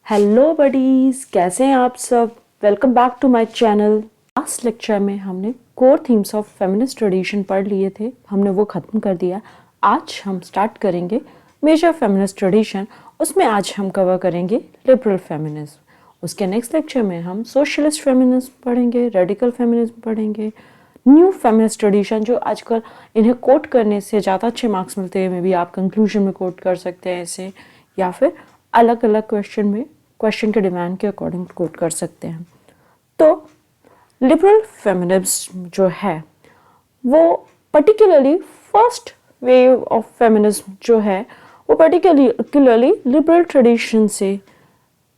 Hello buddies, कैसे हैं आप सब। Welcome back to my channel. Last lecture में हमने core themes of feminist tradition पढ़ लिए थे, हमने वो ख़त्म कर दिया। आज हम स्टार्ट करेंगे मेजर फेमिनिस्ट ट्रेडिशन। उसमें आज हम कवर करेंगे लिबरल फेमिनिज्म। उसके नेक्स्ट लेक्चर में हम सोशलिस्ट फेमिनिज्म पढ़ेंगे, रेडिकल फेमिनिज्म पढ़ेंगे, न्यू फेमिनिस्ट ट्रेडिशन जो आजकल इन्हें कोट करने से ज़्यादा अच्छे मार्क्स मिलते हैं। मे बी आप कंक्लूजन में कोट कर सकते हैं इसे, या फिर अलग अलग क्वेश्चन में क्वेश्चन के डिमांड के अकॉर्डिंग कोट कर सकते हैं। तो लिबरल फेमिनिज्म जो है वो particularly first wave of feminism जो है वो पर्टिकुलरली लिबरल ट्रेडिशन से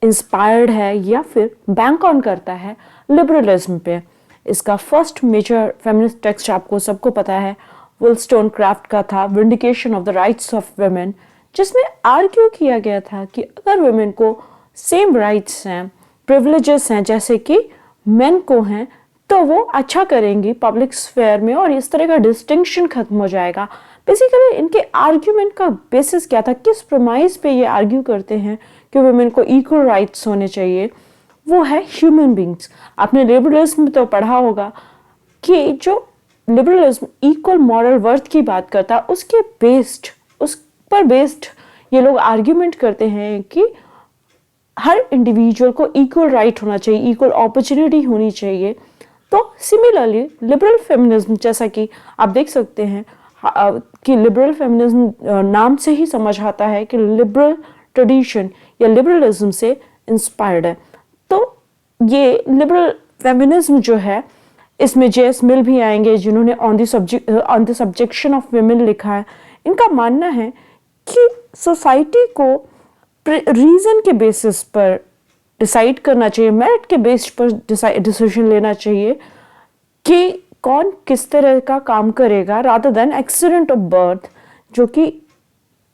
इंस्पायर्ड है या फिर बैंक ऑन करता है लिबरलिज्म पे। इसका फर्स्ट मेजर फेमिनिस्ट टेक्स्ट आपको सबको पता है, वुलस्टोनक्राफ्ट का था, vindication of the rights of women, जिसमें आर्ग्यू किया गया था कि अगर वुमेन को सेम राइट्स हैं, प्रिविलेजेस हैं जैसे कि मेन को हैं, तो वो अच्छा करेंगी पब्लिक स्फेयर में और इस तरह का डिस्टिंक्शन खत्म हो जाएगा। बेसिकली इनके आर्ग्यूमेंट का बेसिस क्या था, किस प्रोमाइज पे ये आर्ग्यू करते हैं कि वुमेन को इक्वल राइट्स होने चाहिए, वो है ह्यूमन बींग्स। आपने लिबरलिज्म में तो पढ़ा होगा कि जो लिबरलिज्म इक्वल मॉरल वर्थ की बात करता है, उसके बेस्ड, उस पर बेस्ड ये लोग आर्ग्यूमेंट करते हैं कि हर इंडिविजुअल को इक्वल राइट होना चाहिए, इक्वल अपॉर्चुनिटी होनी चाहिए। तो सिमिलरली लिबरल फेमिनिज्म, जैसा कि आप देख सकते हैं कि लिबरल फेमिनिज्म नाम से ही समझ आता है कि लिबरल ट्रेडिशन या लिबरलिज्म से इंस्पायर्ड है। तो ये लिबरल फेमिनिज्म जो है, इसमें जेएस मिल भी आएंगे जिन्होंने on the subjection of women लिखा है। इनका मानना है कि सोसाइटी को रीजन के बेसिस पर डिसाइड करना चाहिए, मेरिट के बेस पर डिसीजन लेना चाहिए कि कौन किस तरह का काम करेगा, rather than accident of birth, जो कि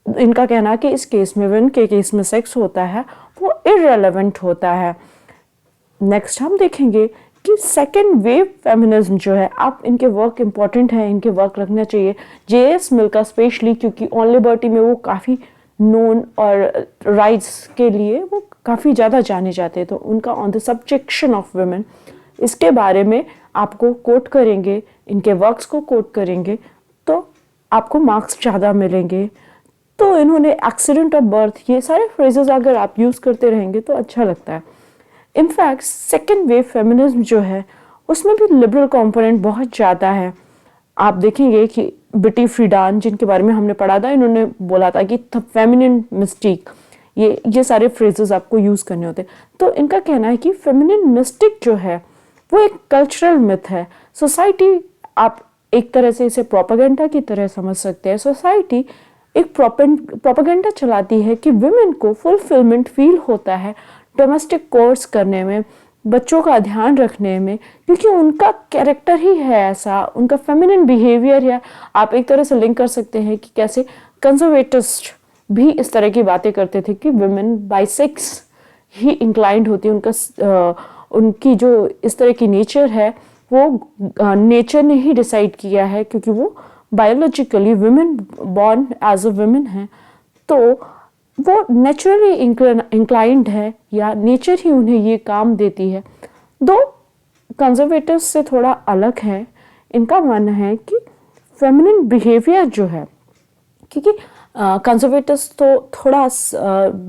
इनका कहना है कि इस केस में, वुमेन के केस में सेक्स होता है वो इररेलेवेंट होता है। नेक्स्ट हम देखेंगे कि सेकेंड वेव फेमिनिज्म जो है, आप इनके वर्क इंपॉर्टेंट है, इनके वर्क रखना चाहिए। जेएस मिल का स्पेशली, क्योंकि ऑन लिबर्टी में वो काफ़ी नोन और राइट्स के लिए वो काफ़ी ज़्यादा जाने जाते हैं, तो उनका on the subjection of women, इसके बारे में आपको कोट करेंगे, इनके वर्क्स को कोट करेंगे तो आपको मार्क्स ज़्यादा मिलेंगे। तो इन्होंने एक्सीडेंट ऑफ बर्थ, ये सारे फ्रेजेस अगर आप यूज़ करते रहेंगे तो अच्छा लगता है। इनफैक्ट सेकेंड वेव फेमिनिज्म जो है उसमें भी लिबरल कंपोनेंट बहुत ज़्यादा है। आप देखेंगे कि बेटी फ्रीडान, जिनके बारे में हमने पढ़ा था, इन्होंने बोला था कि द फेमिनिन मिस्टिक, ये सारे फ्रेजेस आपको यूज़ करने होते। तो इनका कहना है कि फेमिनिन मिस्टिक जो है वो एक कल्चरल मिथ है। सोसाइटी, आप एक तरह से इसे प्रोपेगेंडा की तरह समझ सकते हैं। सोसाइटी एक प्रोपेगेंडा चलाती है कि वुमेन को फुलफिलमेंट फील होता है डोमेस्टिक कोर्स करने में, बच्चों का ध्यान रखने में, क्योंकि उनका कैरेक्टर ही है ऐसा, उनका फेमिनिन बिहेवियर है। आप एक तरह से लिंक कर सकते हैं कि कैसे कंजर्वेटिस्ट भी इस तरह की बातें करते थे कि वुमेन बाय सेक्स ही इंक्लाइंड होती है, उनकी जो इस तरह की नेचर है वो नेचर ने ही डिसाइड किया है, क्योंकि वो biologically women born as a women है, तो वो नेचुरली इंक्लाइंड है या नेचर ही उन्हें ये काम देती है। दो कंजर्वेटिव्स से थोड़ा अलग है, इनका मानना है कि फेमिनिन बिहेवियर जो है, क्योंकि कंजर्वेटिव्स तो थोड़ा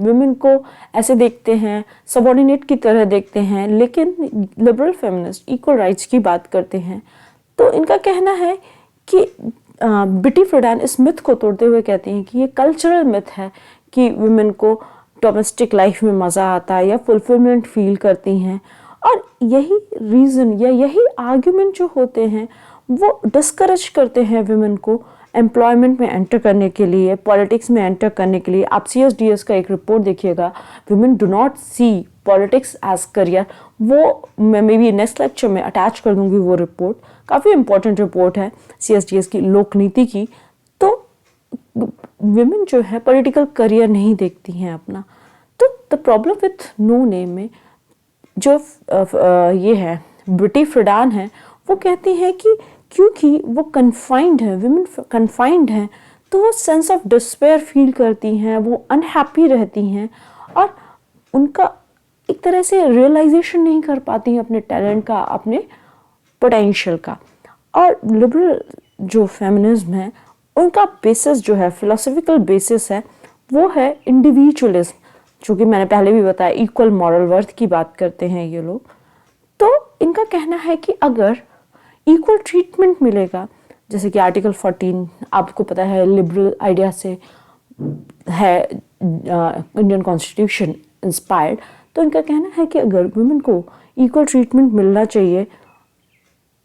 वुमेन को ऐसे देखते हैं, सबऑर्डिनेट की तरह देखते हैं, लेकिन लिबरल फेमिनिस्ट इक्वल राइट्स की बात करते हैं। तो इनका कहना है कि बेटी फ्रीडान इस मिथ को तोड़ते हुए कहती हैं कि ये कल्चरल मिथ है कि वुमेन को डोमेस्टिक लाइफ में मज़ा आता है या फुलफिलमेंट फील करती हैं, और यही रीज़न या यही आर्ग्यूमेंट जो होते हैं वो डिस्करेज करते हैं वुमेन को एम्प्लॉयमेंट में एंटर करने के लिए, पॉलिटिक्स में एंटर करने के लिए। आप CSDS का एक रिपोर्ट देखिएगा, women do not see politics as career. वो मैं मे बी नेक्स्ट लेक्चर में अटैच कर दूंगी वो रिपोर्ट, काफ़ी इंपॉर्टेंट रिपोर्ट है CSDS की, लोक नीति की। तो विमेन जो है पॉलिटिकल करियर नहीं देखती हैं अपना। तो the problem with no name में जो ये है बेटी फ्रीडान है, वो कहती है कि क्योंकि वो कन्फाइंड है, विमेन कन्फाइंड हैं, तो वो सेंस ऑफ डिस्पेयर फील करती हैं, वो अनहैप्पी रहती हैं, और उनका एक तरह से रियलाइजेशन नहीं कर पाती हैं अपने टैलेंट का, अपने पोटेंशियल का। और लिबरल जो फेमिनिज्म है उनका बेसिस जो है, फिलोसफिकल बेसिस है, वो है इंडिविजुअलिज्म, जो कि मैंने पहले भी बताया, इक्वल मॉरल वर्थ की बात करते हैं ये लोग। तो इनका कहना है कि अगर इक्वल ट्रीटमेंट मिलेगा, जैसे कि आर्टिकल 14 आपको पता है लिबरल आइडिया से है, इंडियन कॉन्स्टिट्यूशन इंस्पायर्ड। तो इनका कहना है कि अगर वुमेन को इक्वल ट्रीटमेंट मिलना चाहिए,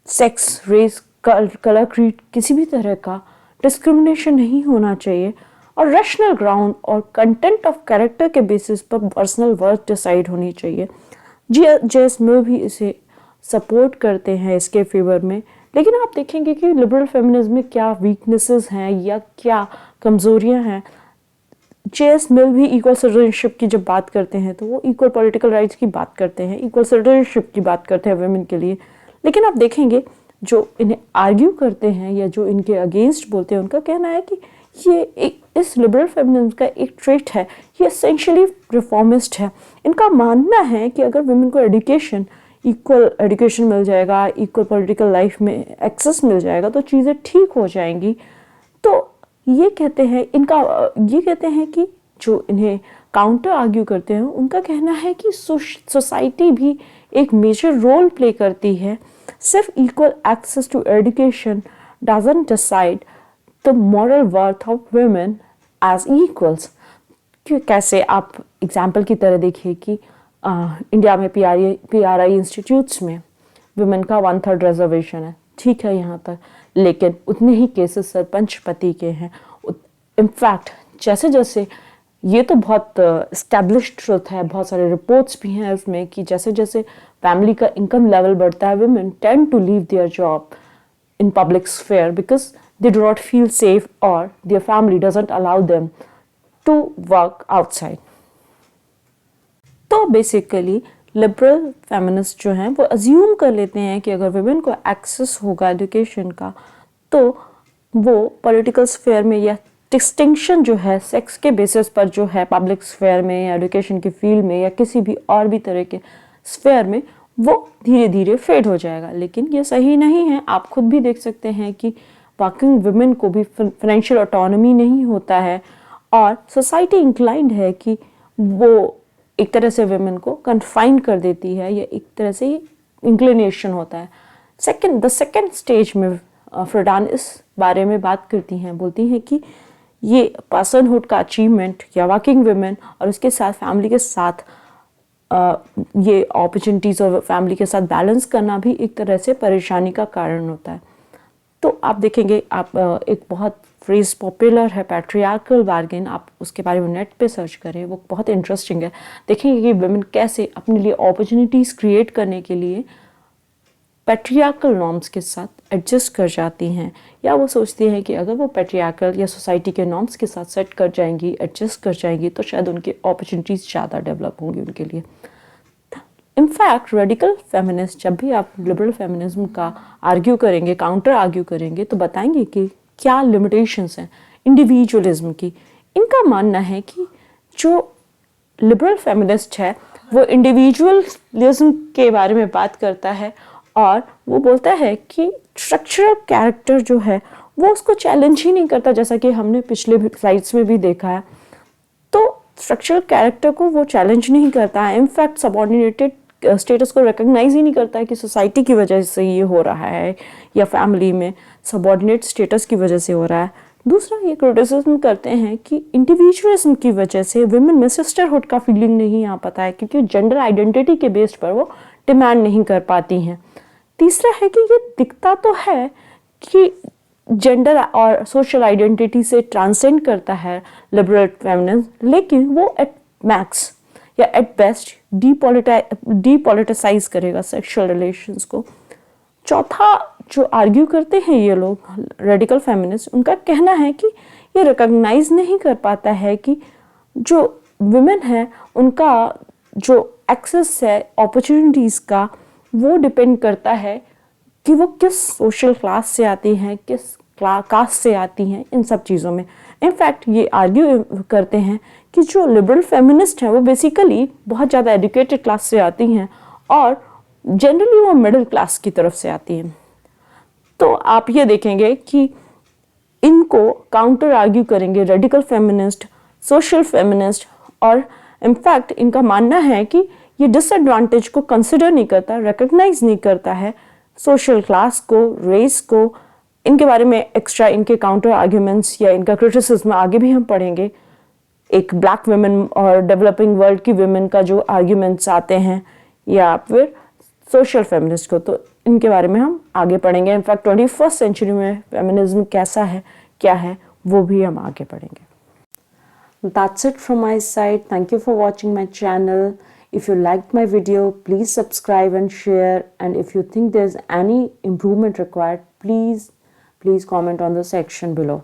सेक्स, रेस, कलर, क्रीड, किसी भी तरह का डिस्क्रिमिनेशन नहीं होना चाहिए, और रैशनल ग्राउंड और कंटेंट ऑफ कैरेक्टर के बेसिस पर पर्सनल वर्थ डिसाइड होनी चाहिए। जे.एस. मिल भी इसे सपोर्ट करते हैं इसके फेवर में। लेकिन आप देखेंगे कि लिबरल फेमिनिज्म में क्या वीकनेसेस हैं या क्या कमजोरियां हैं। जे.एस. मिल भी इक्वल सिटीजनशिप की जब बात करते हैं तो वो इक्वल पॉलिटिकल राइट्स की बात करते हैं, इक्वल सिटीजनशिप की बात करते हैं वुमेन के लिए। लेकिन आप देखेंगे जो इन्हें आर्ग्यू करते हैं या जो इनके अगेंस्ट बोलते हैं, उनका कहना है कि ये इस लिबरल फेमिनिज्म का एक ट्रेट है, ये एसेंशियली रिफॉर्मिस्ट है। इनका मानना है कि अगर वुमेन को इक्वल एजुकेशन मिल जाएगा, इक्वल पॉलिटिकल लाइफ में एक्सेस मिल जाएगा, तो चीज़ें ठीक हो जाएंगी। तो ये कहते हैं कि जो इन्हें काउंटर आर्ग्यू करते हैं, उनका कहना है कि सोसाइटी भी एक मेजर रोल प्ले करती है। सिर्फ equal access to education doesn't decide the moral worth of women as equals. कैसे आप एग्जाम्पल की तरह देखिए कि इंडिया में PRI इंस्टीट्यूट्स में वुमेन का 1/3 रिजर्वेशन है, ठीक है यहाँ तक, लेकिन उतने ही केसेस सरपंच पति के हैं। इनफैक्ट जैसे जैसे ये तो बहुत एस्टैब्लिश्ड ट्रुथ है, बहुत सारे रिपोर्ट्स भी हैं इसमें कि जैसे जैसे फैमिली का इनकम लेवल बढ़ता है, women tend to leave their job in public sphere because they do not feel safe or their family doesn't allow them to work outside. तो बेसिकली लिबरल फेमिनिस्ट जो हैं वो अज्यूम कर लेते हैं कि अगर वुमेन को एक्सेस होगा एजुकेशन का, तो वो पॉलिटिकल स्फेयर में या डिस्टिंक्शन जो है सेक्स के बेसिस पर जो है पब्लिक स्फेयर में या एजुकेशन के फील्ड में या किसी भी और भी तरह के स्फेयर में, वो धीरे धीरे फेड हो जाएगा। लेकिन ये सही नहीं है। आप खुद भी देख सकते हैं कि वर्किंग वुमेन को भी फाइनेंशियल ऑटोनॉमी नहीं होता है, और सोसाइटी इंक्लाइंड है कि वो एक तरह से वुमेन को कन्फाइन कर देती है, या एक तरह से इंक्लिनेशन होता है। द सेकेंड स्टेज में फ्रीडान इस बारे में बात करती हैं, बोलती हैं कि ये पर्सनहुड का अचीवमेंट या वर्किंग वुमेन और उसके साथ फैमिली के साथ ये अपॉर्चुनिटीज़ और फैमिली के साथ बैलेंस करना भी एक तरह से परेशानी का कारण होता है। तो आप देखेंगे, आप एक बहुत फ्रेज पॉपुलर है पैट्रियार्कल बार्गेन, आप उसके बारे में नेट पे सर्च करें, वो बहुत इंटरेस्टिंग है। देखेंगे कि वुमेन कैसे अपने लिए अपॉर्चुनिटीज़ क्रिएट करने के लिए पैट्रियार्कल नॉर्म्स के साथ एडजस्ट कर जाती हैं, या वो सोचती हैं कि अगर वो पैट्रियार्कल या सोसाइटी के नॉर्म्स के साथ सेट कर जाएंगी, एडजस्ट कर जाएंगी, तो शायद उनकी अपॉर्चुनिटीज़ ज़्यादा डेवलप होंगी उनके लिए। इनफैक्ट रेडिकल फेमिनिस्ट जब भी आप लिबरल फेमिनिज्म का आर्ग्यू करेंगे, काउंटर आर्ग्यू करेंगे, तो बताएंगे कि क्या लिमिटेशंस हैं इंडिविजुअलिज्म की। इनका मानना है कि जो लिबरल फेमिनिस्ट है वो इंडिविजुअलिज्म के बारे में बात करता है, और वो बोलता है कि स्ट्रक्चरल कैरेक्टर जो है वो उसको चैलेंज ही नहीं करता, जैसा कि हमने पिछले स्लाइड्स में भी देखा है। तो स्ट्रक्चरल कैरेक्टर को वो चैलेंज नहीं करता है, इनफैक्ट सबऑर्डिनेटेड स्टेटस को रिकॉग्नाइज ही नहीं करता है कि सोसाइटी की वजह से ये हो रहा है या फैमिली में सबऑर्डिनेट स्टेटस की वजह से हो रहा है। दूसरा, ये क्रिटिसिज्म करते हैं कि इंडिविजुअलिज्म की वजह से वुमेन में सिस्टरहुड का फीलिंग नहीं आ पाता है, क्योंकि जेंडर आइडेंटिटी के बेस पर वो डिमांड नहीं कर पाती हैं। तीसरा है कि ये दिखता तो है कि जेंडर और सोशल आइडेंटिटी से ट्रांसेंड करता है लिबरल फेमिनिज्म, लेकिन वो एट मैक्स या एट बेस्ट डीपॉलिटिसाइज करेगा सेक्सुअल रिलेशंस को। चौथा, जो आर्ग्यू करते हैं ये लोग रेडिकल फेमिनिस्ट, उनका कहना है कि ये रिकॉग्नाइज नहीं कर पाता है कि जो वुमेन है उनका जो एक्सेस है अपॉर्चुनिटीज़ का, वो डिपेंड करता है कि वो किस सोशल क्लास से आती हैं, किस कास्ट से आती हैं, इन सब चीज़ों में। इनफैक्ट ये आर्ग्यू करते हैं कि जो लिबरल फेमिनिस्ट हैं वो बेसिकली बहुत ज़्यादा एजुकेटेड क्लास से आती हैं और जनरली वो मिडिल क्लास की तरफ से आती हैं। तो आप ये देखेंगे कि इनको काउंटर आर्ग्यू करेंगे रेडिकल फेमिनिस्ट, सोशल फेमिनिस्ट, और इनफैक्ट इनका मानना है कि ये डिसएडवांटेज को कंसिडर नहीं करता, रिकग्नाइज नहीं करता है सोशल क्लास को, रेस को। इनके बारे में एक्स्ट्रा इनके काउंटर आर्ग्यूमेंट्स या इनका क्रिटिसिज्म आगे भी हम पढ़ेंगे। एक ब्लैक वुमेन और डेवलपिंग वर्ल्ड की वुमेन का जो आर्ग्यूमेंट्स आते हैं या फिर सोशल फेमिनिस्ट को, तो इनके बारे में हम आगे पढ़ेंगे। इनफैक्ट 21st सेंचुरी में फेमिनिज्म कैसा है, क्या है, वो भी हम आगे पढ़ेंगे। That's it from my side. Thank you for watching my channel. If you liked my video, please subscribe and share. And if you think there's any improvement required, please comment on the section below.